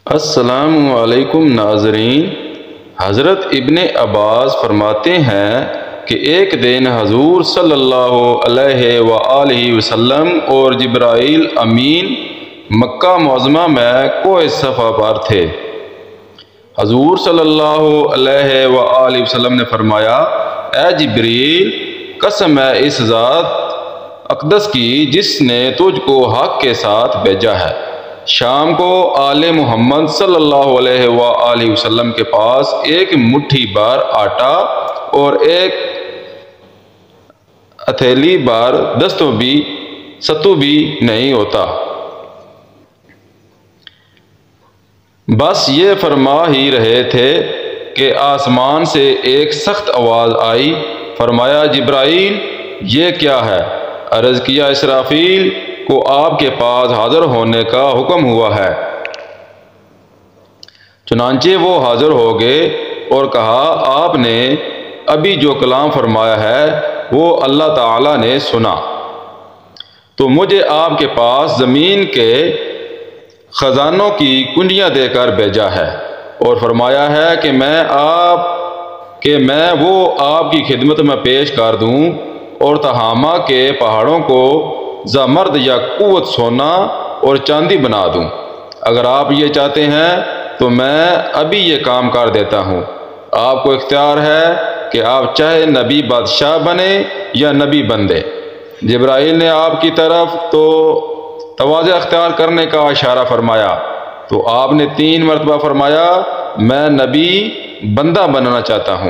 السلام علیکم ناظرین۔ حضرت ابن عباس فرماتے ہیں کہ ایک دن حضور صلی اللہ علیہ وآلہ وسلم اور جبرائیل امین مکہ معظمہ میں کوہ صفا پر تھے۔ حضور صلی اللہ علیہ وآلہ وسلم نے فرمایا، اے جبریل، قسم ہے اس ذات اقدس کی جس نے تجھ کو حق کے ساتھ بھیجا ہے، شام کو آل محمد صلی اللہ علیہ وآلہ وسلم کے پاس ایک مٹھی بار آٹا اور ایک ہتھیلی بار ستو بھی نہیں ہوتا۔ بس یہ فرما ہی رہے تھے کہ آسمان سے ایک سخت آواز آئی۔ فرمایا، جبرائیل، یہ کیا ہے؟ عرض کیا، اسرافیل کو آپ کے پاس حاضر ہونے کا حکم ہوا ہے۔ چنانچہ وہ حاضر ہو گئے اور کہا، آپ نے ابھی جو کلام فرمایا ہے وہ اللہ تعالیٰ نے سنا، تو مجھے آپ کے پاس زمین کے خزانوں کی کنجیاں دے کر بھیجا ہے، اور فرمایا ہے کہ میں وہ آپ کی خدمت میں پیش کر دوں اور تہامہ کے پہاڑوں کو زمرد یا قوت سونا اور چاندی بنا دوں۔ اگر آپ یہ چاہتے ہیں تو میں ابھی یہ کام کر دیتا ہوں۔ آپ کو اختیار ہے کہ آپ چاہے نبی بادشاہ بنے یا نبی بندے۔ جبرائیل نے آپ کی طرف تو تواضع اختیار کرنے کا اشارہ فرمایا، تو آپ نے 3 مرتبہ فرمایا، میں نبی بندہ بننا چاہتا ہوں۔